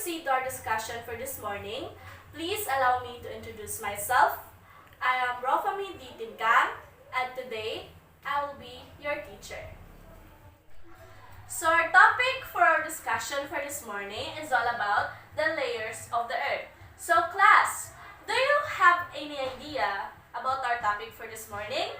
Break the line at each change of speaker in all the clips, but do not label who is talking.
proceed to our discussion for this morning, please allow me to introduce myself. I am Rofami D. Timkang, and today I will be your teacher. So our topic for our discussion for this morning is all about the layers of the earth. So class, do you have any idea about our topic for this morning?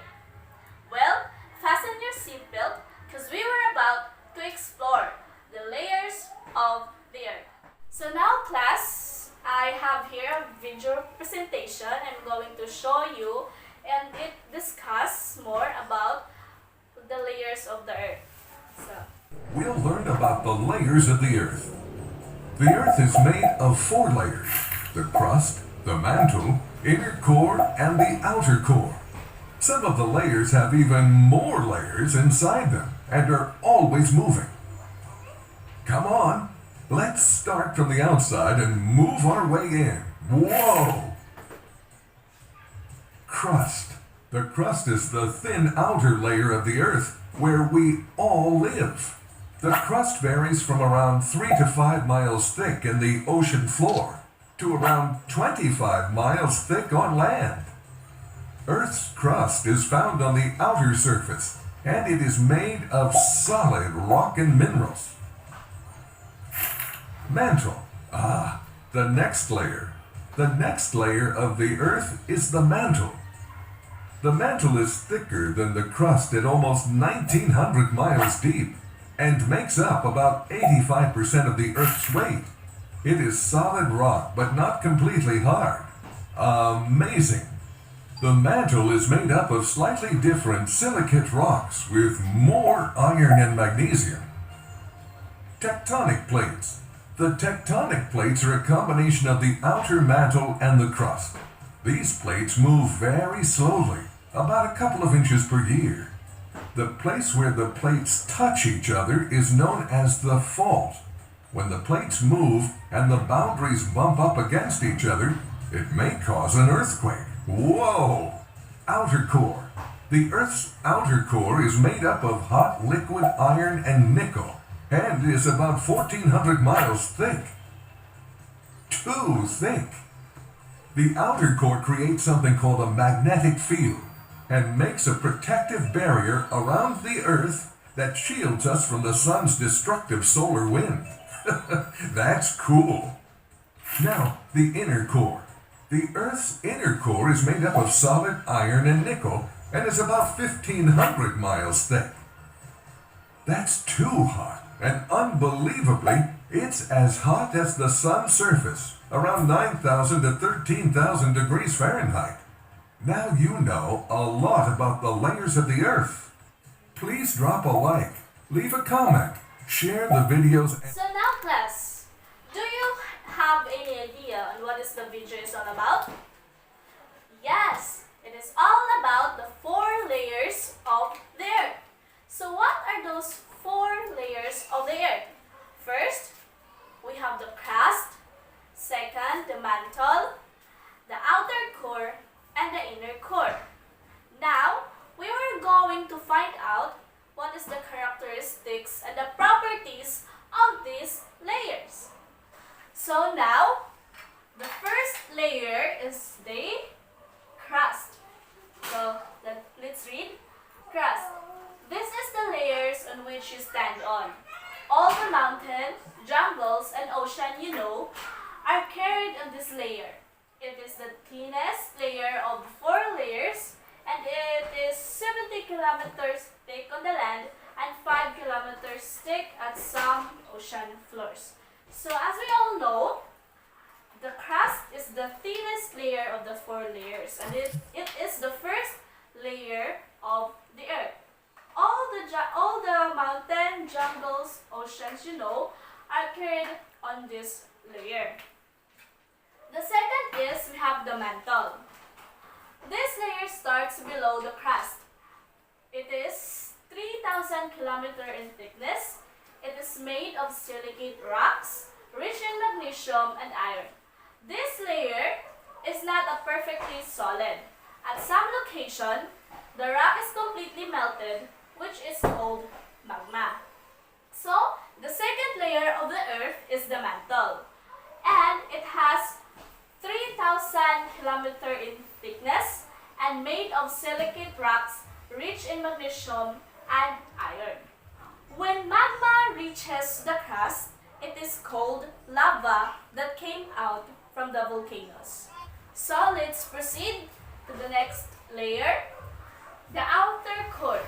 Well, fasten your seatbelt because we were about to explore the layers of the earth. So now class, I have here a video presentation I'm going to show you, and it discusses more about the layers of the earth. So
we'll learn about the layers of the earth. The earth is made of 4 layers: the crust, the mantle, inner core, and the outer core. Some of the layers have even more layers inside them and are always moving. Come on, let's start from the outside and move our way in. Whoa! Crust. The crust is the thin outer layer of the earth where we all live. The crust varies from around 3 to 5 miles thick in the ocean floor to around 25 miles thick on land. Earth's crust is found on the outer surface, and it is made of solid rock and minerals. Mantle. The next layer. The next layer of the earth is the mantle. The mantle is thicker than the crust at almost 1,900 miles deep and makes up about 85% of the earth's weight. It is solid rock, but not completely hard. Amazing! The mantle is made up of slightly different silicate rocks with more iron and magnesium. Tectonic plates. The tectonic plates are a combination of the outer mantle and the crust. These plates move very slowly, about a couple of inches per year. The place where the plates touch each other is known as the fault. When the plates move and the boundaries bump up against each other, it may cause an earthquake. Whoa! Outer core. The Earth's outer core is made up of hot liquid iron and nickel and is about 1,400 miles thick. Too thick. The outer core creates something called a magnetic field and makes a protective barrier around the Earth that shields us from the sun's destructive solar wind. That's cool. Now, the inner core. The Earth's inner core is made up of solid iron and nickel and is about 1,500 miles thick. That's too hot, and unbelievably, it's as hot as the sun's surface, around 9,000 to 13,000 degrees Fahrenheit. Now you know a lot about the layers of the Earth. Please drop a like, leave a comment, share the videos.
So now class, do you have any idea on what is the video is all about? Yes, it is all about the 4 layers of the earth. So what are those 4 layers of the earth? First, we have the crust. Second, the mantle, the outer core, and the inner core. Now, we were going to find out what is the characteristics and the properties of these layers. So now, the first layer is the crust. So let's read. Crust. This is the layers on which you stand on. All the mountains, jungles, and ocean you know are carried on this layer. It is the thinnest layer of 4 layers, and it is 70 kilometers thick on the land and 5 kilometers thick at some ocean floors. So as we all know, the crust is the thinnest layer of the 4 layers, and it is the first layer of the earth. All the mountain, jungles, oceans you know are carried on this layer. The second is we have the mantle. This layer starts below the crust. It is 3,000 kilometers in thickness. It is made of silicate rocks, rich in magnesium and iron. This layer is not a perfectly solid. At some location, the rock is completely melted, which is called magma. So, the second layer of the earth is the mantle. and it has 3,000 kilometer in thickness and made of silicate rocks rich in magnesium and iron. When magma reaches the crust, it is called lava that came out from the volcanoes. So let's proceed to the next layer, the outer core.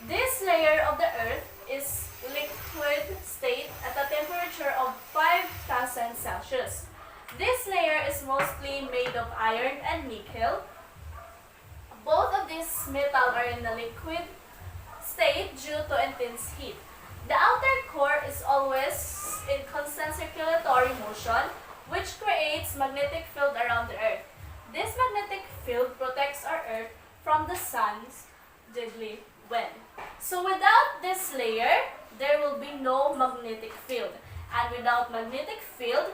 This layer of the earth is liquid state at a temperature of 5,000 Celsius. This layer is mostly made of iron and nickel. Both of these metals are in the liquid state due to intense heat. The outer core is always in constant circulatory motion, which creates magnetic field around the earth. This magnetic field protects our earth from the sun's deadly wind. So without this layer, there will be no magnetic field. And without magnetic field,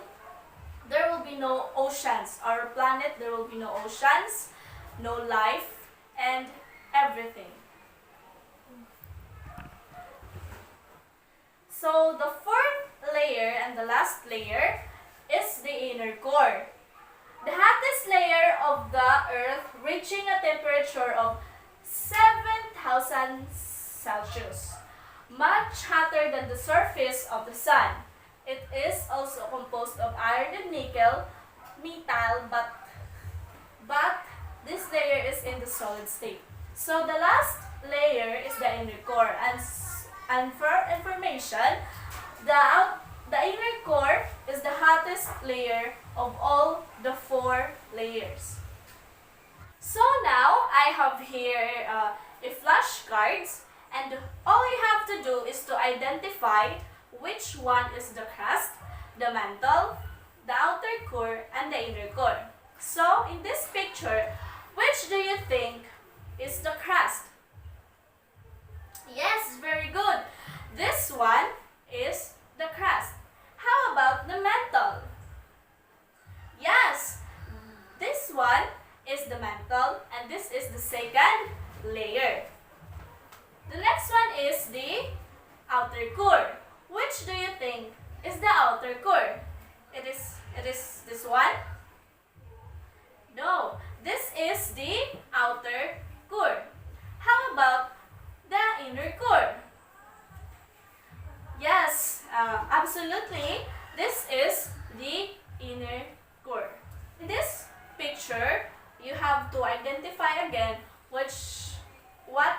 there will be no oceans. Our planet, there will be no oceans, no life, and everything. So the fourth layer and the last layer is the inner core. The hottest layer of the earth reaching a temperature of 7,000 Celsius, much hotter than the surface of the sun. It is also composed of iron and nickel metal, but this layer is in the solid state. So the last layer is the inner core, and for information, the inner core is the hottest layer of all the 4 layers. So now I have here a flashcards, and all you have to do is to identify which one is the crust, the mantle, the outer core, and the inner core. So in this picture, which do you think is the crust? Yes, very good. This one is the crust. How about the mantle? Yes, this one is the mantle, and this is the second layer. The next one is the outer core. Which do you think is the outer core? It is this one? No, this is the outer core. How about the inner core? Yes, absolutely. This is the inner core. In this picture, you have to identify again what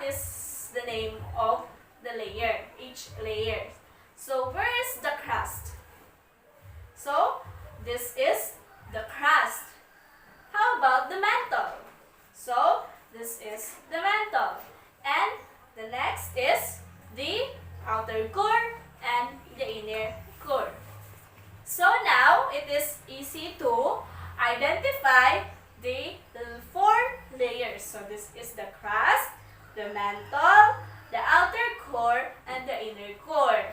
is the name of the layer, each layer. So where is the crust? So this is the crust. How about the mantle? So this is the mantle. And the next is the outer core and the inner core. So now it is easy to identify the 4 layers. So this is the crust, the mantle, the outer core, and the inner core.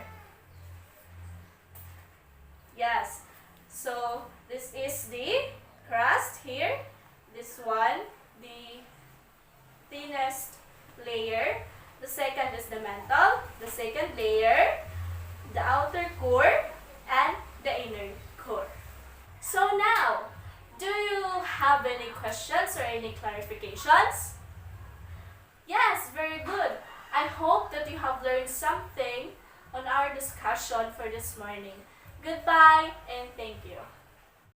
Yes, so this is the crust here. This one, the thinnest layer. The second is the mantle, the second layer, the outer core, and the inner core. So now, do you have any questions or any clarifications? Yes, very good. I hope that you have learned something on our discussion for this morning. Goodbye and thank you.